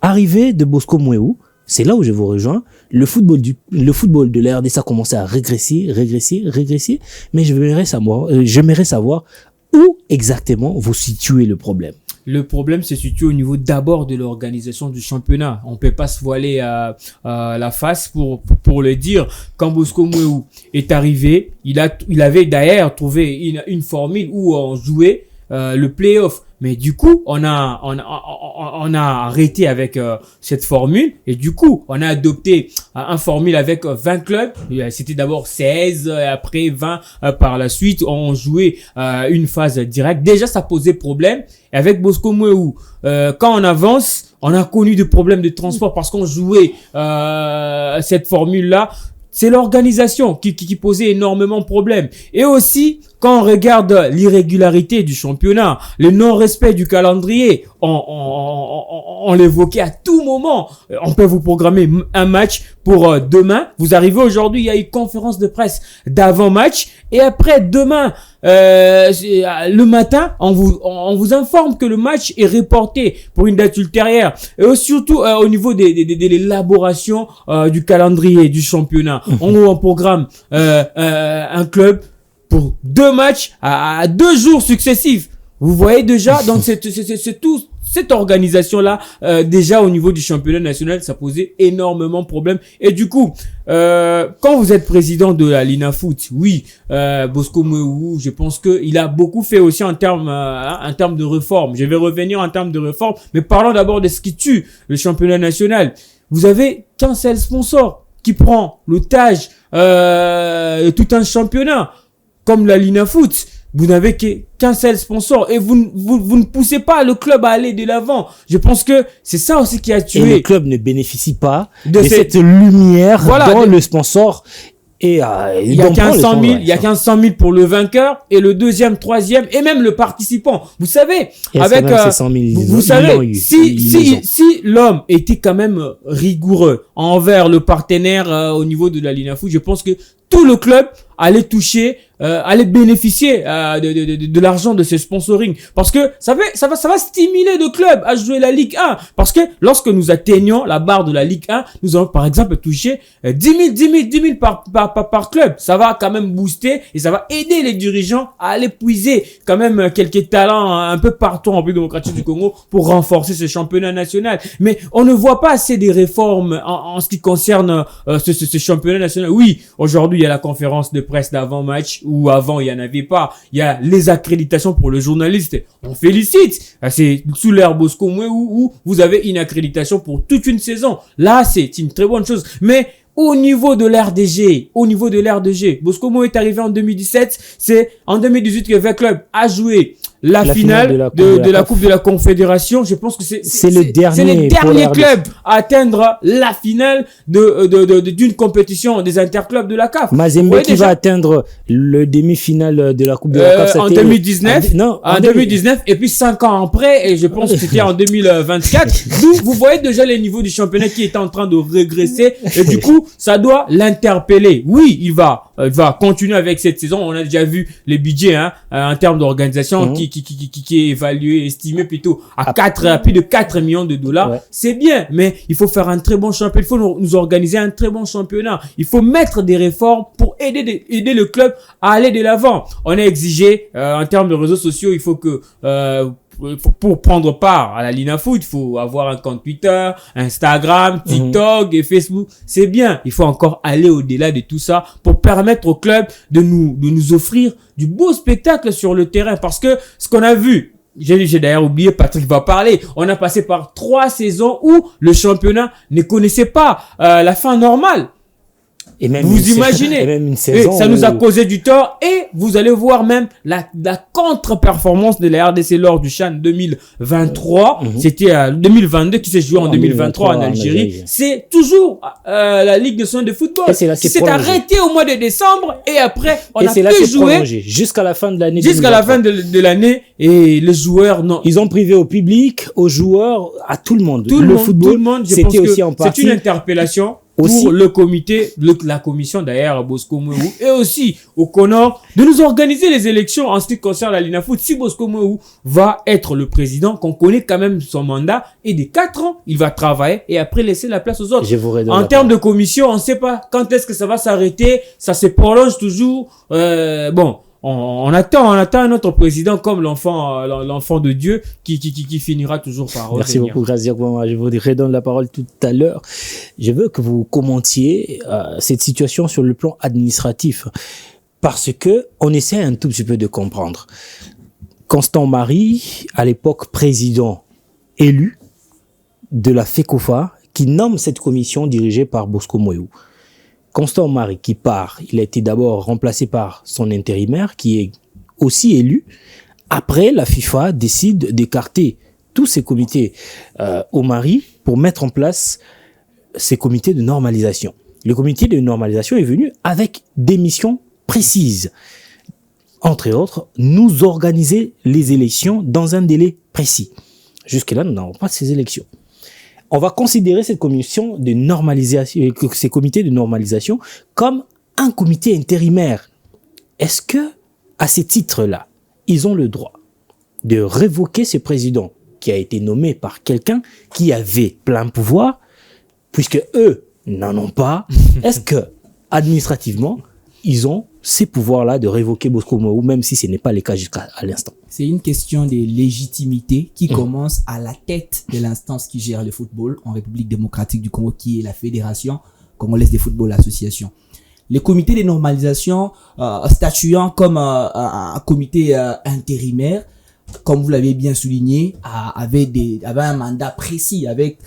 arrivé de Bosco Mouéou, c'est là où je vous rejoins. Le football de la RDC a commencé à régresser. Mais j'aimerais savoir où exactement vous situez le problème. Le problème se situe au niveau d'abord de l'organisation du championnat. On peut pas se voiler la face pour le dire. Quand Bosco Mouéou est arrivé, il avait d'ailleurs trouvé une formule où on jouait le play-off. Mais du coup, on a arrêté avec cette formule et du coup, on a adopté un formule avec 20 clubs. C'était d'abord 16, après 20 par la suite. On jouait une phase directe. Déjà, ça posait problème. Et avec Bosco Mouéou, quand on avance, on a connu des problèmes de transport parce qu'on jouait cette formule-là. C'est l'organisation qui posait énormément de problèmes. Et aussi, quand on regarde l'irrégularité du championnat, le non-respect du calendrier, on l'évoquait à tout moment. On peut vous programmer un match pour demain. Vous arrivez aujourd'hui, il y a une conférence de presse d'avant-match. Et après, demain, le matin, on vous informe que le match est reporté pour une date ultérieure. Et surtout, au niveau de l'élaboration du calendrier du championnat. On programme un club pour 2 matchs à 2 jours successifs. Vous voyez déjà, donc c'est tout. Cette organisation-là, déjà au niveau du championnat national, ça posait énormément de problèmes. Et du coup, quand vous êtes président de la Linafoot, oui, Bosco Mouéou, je pense qu'il a beaucoup fait aussi en termes de réforme. Je vais revenir en termes de réforme, mais parlons d'abord de ce qui tue le championnat national. Vous avez qu'un seul sponsor qui prend l'otage de tout un championnat, comme la Linafoot. Vous n'avez qu'un seul sponsor et vous ne poussez pas le club à aller de l'avant. Je pense que c'est ça aussi qui a tué. Et le club ne bénéficie pas de cette lumière dans le sponsor. Et il y a 1500 000 pour le vainqueur et le deuxième, troisième et même le participant. Vous savez, avec vous savez, si l'homme était quand même rigoureux envers le partenaire au niveau de la Linafoot, je pense que tout le club allait allait bénéficier de l'argent de ce sponsoring, parce que ça va stimuler le club à jouer la Ligue 1, parce que lorsque nous atteignons la barre de la Ligue 1, nous allons par exemple toucher 10 000 par club. Ça va quand même booster et ça va aider les dirigeants à aller puiser quand même quelques talents un peu partout en République démocratique du Congo pour renforcer ce championnat national. Mais on ne voit pas assez des réformes en ce qui concerne ce championnat national. Oui, aujourd'hui il y a la conférence de presse d'avant-match, où avant il y en avait pas. Il y a les accréditations pour le journaliste. On félicite. C'est sous l'ère Bosco Mouéou où vous avez une accréditation pour toute une saison. Là, c'est une très bonne chose. Mais au niveau de l'RDG, Bosco Mouéou est arrivé en 2017. C'est en 2018 que V-Club a joué la finale de la Coupe de la Confédération. Je pense que c'est le dernier club à atteindre la finale d'une compétition des interclubs de la CAF. Mazembe qui va atteindre le demi-finale de la Coupe de la CAF en 2019. En 2019 et puis 5 ans après, et je pense que c'était en 2024. D'où vous voyez déjà les niveaux du championnat qui est en train de régresser, et du coup ça doit l'interpeller. Oui, il va va continuer avec cette saison. On a déjà vu les budgets en termes d'organisation qui est évalué, estimé plutôt à plus de 4 millions de dollars. Ouais. C'est bien, mais il faut faire un très bon championnat. Il faut nous organiser un très bon championnat. Il faut mettre des réformes pour aider le club à aller de l'avant. On a exigé en termes de réseaux sociaux, il faut que pour prendre part à la Linafoot, il faut avoir un compte Twitter, Instagram, TikTok et Facebook. C'est bien. Il faut encore aller au-delà de tout ça pour permettre au club de nous offrir du beau spectacle sur le terrain. Parce que ce qu'on a vu, j'ai d'ailleurs oublié, Patrick va parler. On a passé par 3 saisons où le championnat ne connaissait pas la fin normale. Et même vous imaginez, et même une saison ça nous a causé du tort et vous allez voir même la contre-performance de la RDC lors du CHAN 2023. C'était 2022 qui s'est joué en 2023 en Algérie. C'est toujours la Ligue nationale de football qui s'est arrêtée au mois de décembre et après on a pu jouer jusqu'à la fin de l'année. Jusqu'à la fin de l'année et les joueurs non. Ils ont privé au public, aux joueurs, à tout le monde. Le football, c'était aussi en partie. C'est une interpellation. Pour le comité, la commission d'ailleurs, Bosco Mouéhou, et aussi au CONOR, de nous organiser les élections en ce qui concerne la Linafoot. Si Bosco Mouéhou va être le président, qu'on connaît quand même son mandat, et des 4 ans, il va travailler et après laisser la place aux autres. En termes de commission, on ne sait pas quand est-ce que ça va s'arrêter, ça se prolonge toujours. On attend notre président comme l'enfant de Dieu qui finira toujours par revenir. Merci beaucoup, Graziak Bama. Je vous redonne la parole tout à l'heure. Je veux que vous commentiez cette situation sur le plan administratif parce que on essaie un tout petit peu de comprendre. Constant Marie, à l'époque président élu de la FECOFA, qui nomme cette commission dirigée par Bosco Mouéhou. Constant Marie qui part, il a été d'abord remplacé par son intérimaire qui est aussi élu. Après, la FIFA décide d'écarter tous ces comités au Mali pour mettre en place ces comités de normalisation. Le comité de normalisation est venu avec des missions précises. Entre autres, nous organiser les élections dans un délai précis. Jusque-là, nous n'avons pas ces élections. On va considérer cette commission de normalisation, ces comités de normalisation comme un comité intérimaire. Est-ce que, à ces titres-là, ils ont le droit de révoquer ce président qui a été nommé par quelqu'un qui avait plein pouvoir, puisque eux n'en ont pas? Est-ce que, administrativement, ils ont ces pouvoirs-là de révoquer Bosco Mouéhou, même si ce n'est pas le cas jusqu'à l'instant? C'est une question de légitimité qui commence à la tête de l'instance qui gère le football en République démocratique du Congo, qui est la Fédération congolaise de football association. Les comités de normalisation statuant comme un comité intérimaire, comme vous l'avez bien souligné, avait un mandat précis, avait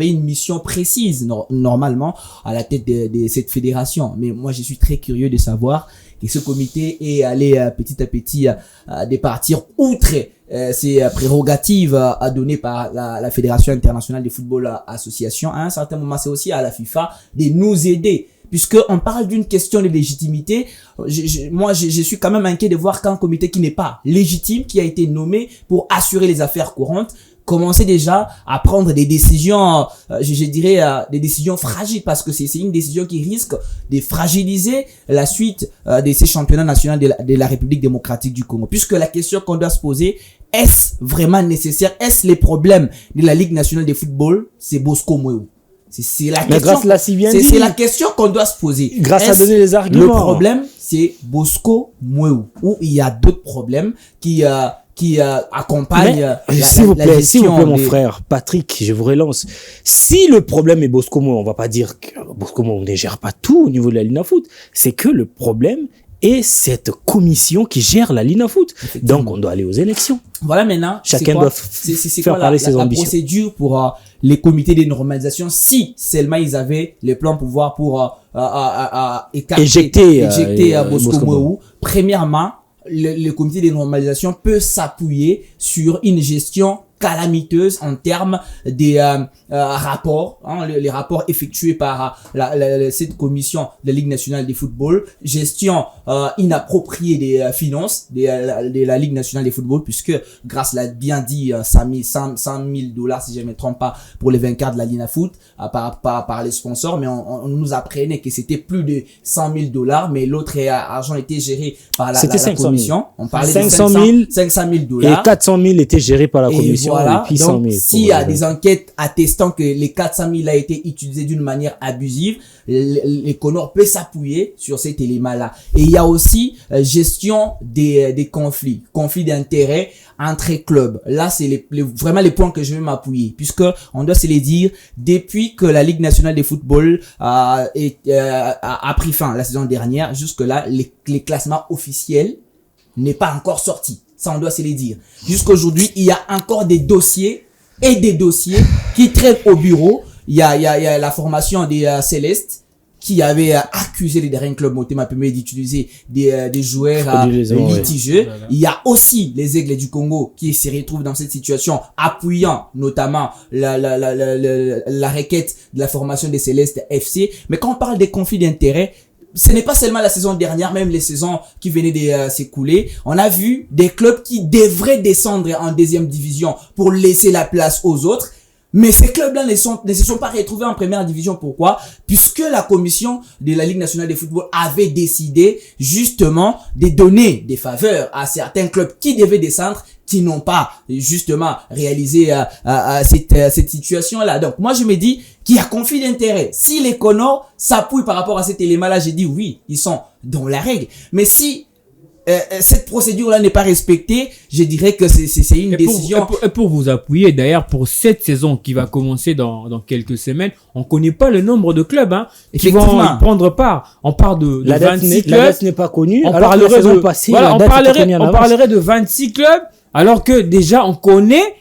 une mission précise normalement à la tête de cette fédération. Mais moi, je suis très curieux de savoir que ce comité est allé petit à petit départir outre ces prérogatives données par la Fédération internationale de football association. À un certain moment, c'est aussi à la FIFA de nous aider. Puisque on parle d'une question de légitimité, moi je suis quand même inquiet de voir qu'un comité qui n'est pas légitime, qui a été nommé pour assurer les affaires courantes, commencer déjà à prendre des décisions, je dirais des décisions fragiles, parce que c'est une décision qui risque de fragiliser la suite de ces championnats nationaux de la République démocratique du Congo. Puisque la question qu'on doit se poser, est-ce vraiment nécessaire? Est-ce les problèmes de la Ligue nationale de football? C'est Bosco Mouéhou. C'est la question. C'est la question qu'on doit se poser. Grâce à donner les arguments. Le problème, c'est Bosco Mouéhou, où il y a d'autres problèmes qui accompagnent s'il vous plaît, mon frère Patrick, je vous relance. Si le problème est Bosco Mouéhou, on va pas dire que Bosco Mouéhou ne gère pas tout au niveau de la Linafoot. C'est que le problème est cette commission qui gère la Linafoot. Donc, on doit aller aux élections. Voilà, maintenant. Chacun doit faire parler ses ambitions. La procédure pour les comités de normalisation, si seulement ils avaient le plein pouvoir pour éjecter Bosco Mouéhou. Premièrement, le comité de normalisation peut s'appuyer sur une gestion calamiteuse en termes des rapports, les rapports effectués par cette commission de la Ligue nationale de football, gestion inappropriée des finances de la Ligue nationale de football, puisque grâce l'a bien dit 100 000 $, si je ne me trompe pas, pour les vainqueurs de la Ligue Foot par les sponsors, mais on nous apprenait que c'était plus de 100 000 $, mais l'autre argent était géré par la commission. On parlait de 500 000 $. Et 400 000 étaient gérés par la commission. Voilà. Et puis 100 000. S'il y a des enquêtes attestant que les 400 000 a été utilisés d'une manière abusive, les Conors peuvent s'appuyer sur cet élément-là. Et il y a aussi gestion des conflits d'intérêts entre clubs. Là, c'est vraiment les points que je vais m'appuyer, puisque on doit se les dire, depuis que la Ligue nationale de football a pris fin la saison dernière, jusque-là, les classements officiels n'est pas encore sorti. Ça, on doit se les dire. Jusqu'aujourd'hui, il y a encore des dossiers qui traînent au bureau. Il y a la formation des Célestes qui avait accusé les derniers clubs Motema Pembe d'utiliser des joueurs litigieux. Il y a aussi les Aigles du Congo qui se retrouvent dans cette situation, appuyant notamment la requête de la formation des Célestes FC. Mais quand on parle des conflits d'intérêts, ce n'est pas seulement la saison dernière, même les saisons qui venaient de s'écouler. On a vu des clubs qui devraient descendre en deuxième division pour laisser la place aux autres. Mais ces clubs-là ne se sont pas retrouvés en première division. Pourquoi? Puisque la commission de la Ligue nationale de football avait décidé justement de donner des faveurs à certains clubs qui devaient descendre, qui n'ont pas justement réalisé cette situation-là. Donc moi je me dis qu'il y a conflit d'intérêt. Si les Conors s'appuient par rapport à cet élément-là, j'ai dit oui, ils sont dans la règle. Mais si cette procédure-là n'est pas respectée, je dirais que c'est une décision. Pour vous appuyer, d'ailleurs, pour cette saison qui va commencer dans quelques semaines, on connaît pas le nombre de clubs qui vont y prendre part. On parle de 26 clubs. La date n'est pas connue. On alors parlerait que la saison passée, on parlerait de 26 clubs, alors que déjà on connaît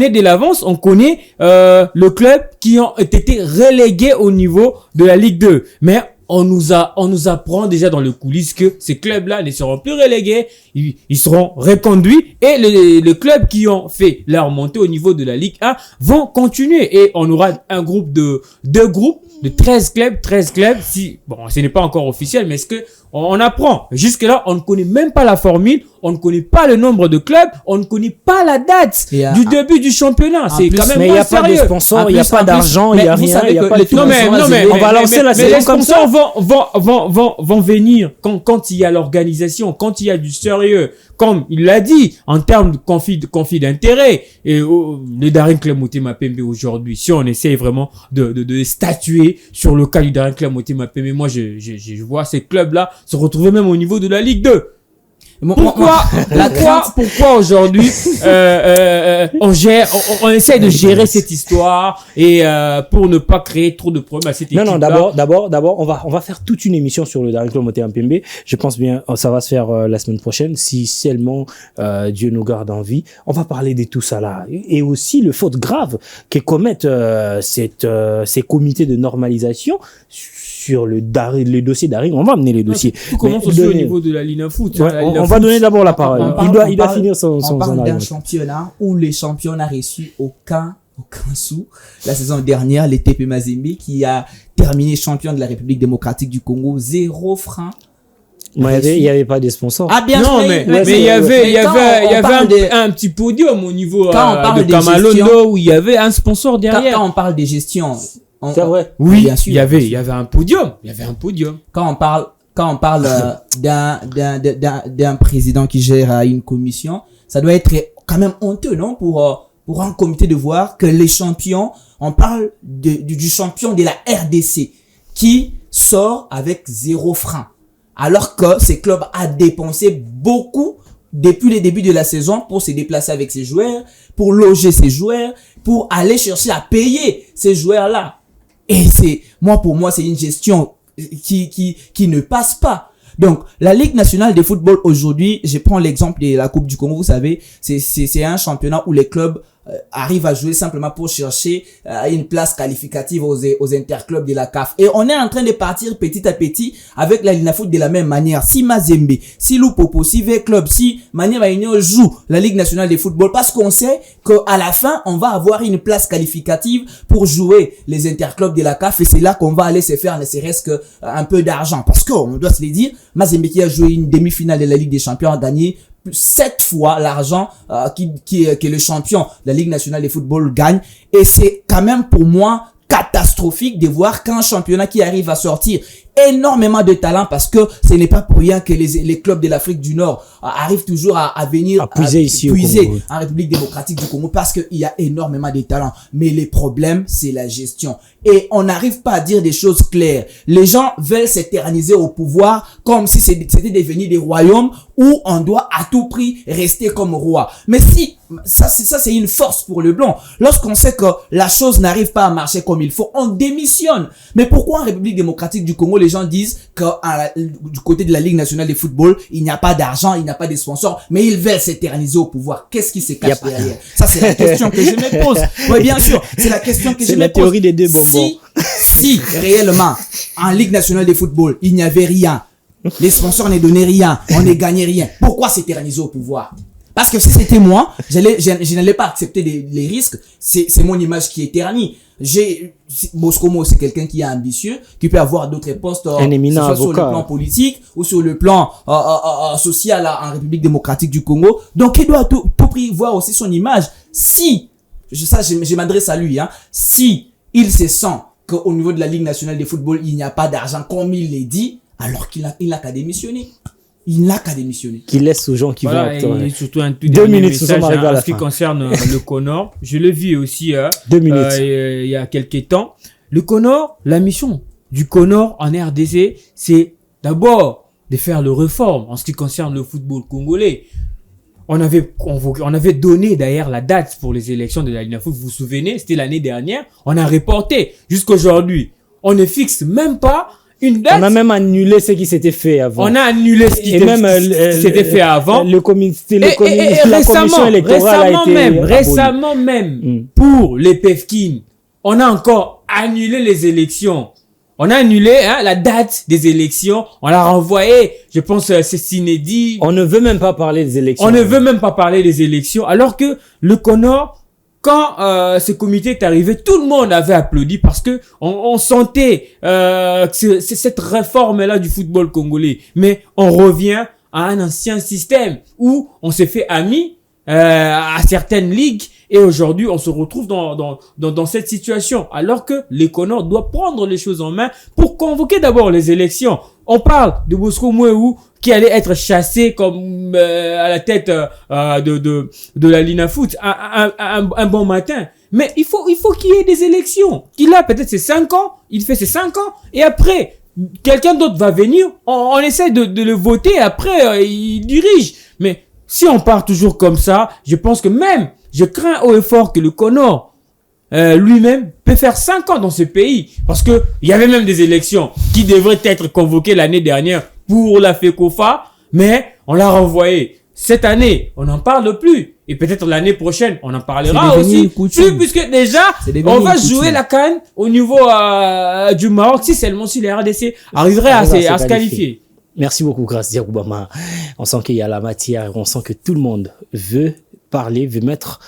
de l'avance, on connaît le club qui ont été relégués au niveau de la Ligue 2. Mais on nous apprend déjà dans le coulisses que ces clubs-là ne seront plus relégués, ils seront reconduits et les clubs qui ont fait leur montée au niveau de la Ligue 1 vont continuer et on aura un groupe de 13 clubs, si, bon, ce n'est pas encore officiel, mais est-ce que on apprend? Jusque-là, on ne connaît même pas la formule, on ne connaît pas le nombre de clubs, on ne connaît pas la date du début du championnat. C'est quand même mais il n'y a pas de sponsor, il n'y a pas d'argent, il n'y a rien, il n'y a pas de non, mais on va lancer la saison comme ça. Les sponsors vont venir quand il y a l'organisation, quand il y a du sérieux, comme il l'a dit, en termes de conflit d'intérêt. Et le Daring Club Motema Pembe aujourd'hui, si on essaye vraiment de statuer sur le cas du Daring Club Motema Pembe, moi je vois ces clubs-là se retrouver même au niveau de la Ligue 2. Pourquoi aujourd'hui on essaie de gérer cette histoire et pour ne pas créer trop de problèmes à cette équipe. Non, d'abord on va faire toute une émission sur le Daring Club Motema Pembe. Je pense bien ça va se faire la semaine prochaine si seulement Dieu nous garde en vie. On va parler de tout ça là et aussi le faute grave que commettent ces comités de normalisation sur le dossier Daring. On va amener les dossiers. Tout commence aussi au niveau de la Ligue Foot. Ouais, on va donner d'abord la parole. Il doit finir son on parle d'un championnat où les champions n'ont reçu aucun sou. La saison dernière, les TP Mazembe qui a terminé champion de la République démocratique du Congo, 0 francs. Il y avait pas de sponsors. Ah bien sûr. Mais il y avait un petit podium au niveau de Kamalondo où il y avait un sponsor derrière. Quand on parle de gestion, c'est vrai. Oui, bien sûr. Il y avait un podium. Quand on parle d'un président qui gère une commission, ça doit être quand même honteux, non, pour un comité de voir que les champions, on parle du champion de la RDC qui sort avec 0 francs. Alors que ce club a dépensé beaucoup depuis le début de la saison pour se déplacer avec ses joueurs, pour loger ses joueurs, pour aller chercher à payer ces joueurs-là. Et pour moi, c'est une gestion qui ne passe pas. Donc, la Ligue nationale de football aujourd'hui, je prends l'exemple de la Coupe du Congo, vous savez, c'est un championnat où les clubs arrive à jouer simplement pour chercher une place qualificative aux interclubs de la CAF. Et on est en train de partir petit à petit avec la Linafoot de la même manière. Si Mazembe, si Lupopo, si V-Club, si Maniema Union joue la Ligue nationale de football, parce qu'on sait qu'à la fin, on va avoir une place qualificative pour jouer les interclubs de la CAF, et c'est là qu'on va aller se faire ne serait-ce que un peu d'argent. Parce qu'on doit se le dire, Mazembe qui a joué une demi-finale de la Ligue des Champions a gagné 7 fois l'argent que le champion de la Ligue nationale de football gagne. Et c'est quand même pour moi catastrophique de voir qu'un championnat qui arrive à sortir énormément de talent, parce que ce n'est pas pour rien que les clubs de l'Afrique du Nord arrivent toujours à venir puiser en République démocratique du Congo, parce qu'il y a énormément de talent. Mais les problèmes, c'est la gestion. Et on n'arrive pas à dire des choses claires. Les gens veulent s'éterniser au pouvoir comme si c'était devenu des royaumes où on doit à tout prix rester comme roi. Mais si, ça c'est une force pour le blanc. Lorsqu'on sait que la chose n'arrive pas à marcher comme il faut, on démissionne. Mais pourquoi en République démocratique du Congo, les gens disent que du côté de la Ligue nationale de football, il n'y a pas d'argent, il n'y a pas de sponsors, mais ils veulent s'éterniser au pouvoir. Qu'est-ce qui se cache derrière? Ça, c'est la question que je me pose. Oui, bien sûr, c'est la question que je me pose. C'est la théorie des deux bonbons. Si réellement, en Ligue nationale de football, il n'y avait rien, les sponsors ne donnaient rien, on ne gagnait rien, pourquoi s'éterniser au pouvoir? Parce que si c'était moi, je n'allais pas accepter les risques. C'est mon image qui est ternie. Boscomo, c'est quelqu'un qui est ambitieux, qui peut avoir d'autres postes, un éminent avocat, sur le plan politique ou sur le plan social en République démocratique du Congo. Donc, il doit tout prix voir aussi son image. Si, je m'adresse à lui, si il se sent qu'au niveau de la Ligue nationale de football, il n'y a pas d'argent comme il l'a dit, alors qu'il n'a qu'à démissionner. Il n'a qu'à démissionner. Qu'il laisse aux gens qui vont. Et surtout un tout 2 minutes, message, à la en ce qui concerne le Conor. Je l'ai vu aussi 2 minutes. Il y a quelques temps. Le Conor, la mission du Conor en RDC, c'est d'abord de faire le réforme en ce qui concerne le football congolais. On avait donné d'ailleurs la date pour les élections de la Linafoot. Vous vous souvenez, c'était l'année dernière. On a reporté jusqu'aujourd'hui. On ne fixe même pas une date. On a même annulé ce qui s'était fait avant. On a annulé ce qui s'était fait avant. La commission électorale a été récemment même, pour les PEFKIN, on a encore annulé les élections. On a annulé la date des élections. On l'a renvoyé. Je pense c'est inédit. On ne veut même pas parler des élections. On ne veut même pas parler des élections. Alors que le Conor, quand ce comité est arrivé, tout le monde avait applaudi parce que on sentait c'est cette réforme-là du football congolais. Mais on revient à un ancien système où on s'est fait amis à certaines ligues, et aujourd'hui on se retrouve dans cette situation, alors que les Conor doivent prendre les choses en main pour convoquer d'abord les élections. On parle de Bosco Mouéou qui allait être chassé comme à la tête de la Linafoot un bon matin. Mais il faut qu'il y ait des élections. Qu'il a peut-être ses 5 ans, il fait ses 5 ans, et après quelqu'un d'autre va venir, on essaie de le voter, après il dirige. Mais si on part toujours comme ça, je pense que même, je crains haut et fort que le Conor lui-même peut faire 5 ans dans ce pays, parce que il y avait même des élections qui devraient être convoquées l'année dernière pour la FECOFA, mais on l'a renvoyé. Cette année, on n'en parle plus, et peut-être l'année prochaine, on en parlera aussi plus, puisque déjà, on va jouer la CAN au niveau du Maroc, si seulement si les RDC arriveraient à se qualifier. Merci beaucoup, Gracia Obama. On sent qu'il y a la matière, on sent que tout le monde veut parler, veut mettre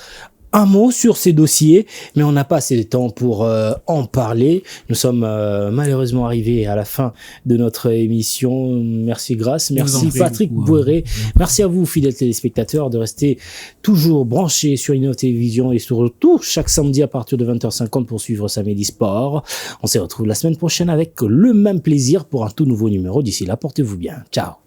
un mot sur ces dossiers, mais on n'a pas assez de temps pour en parler. Nous sommes malheureusement arrivés à la fin de notre émission. Merci Grace, merci Patrick Bouéré, merci à vous fidèles téléspectateurs de rester toujours branchés sur Innov Télévision et surtout chaque samedi à partir de 20h50 pour suivre Samedi Sport. On se retrouve la semaine prochaine avec le même plaisir pour un tout nouveau numéro. D'ici là, portez-vous bien. Ciao.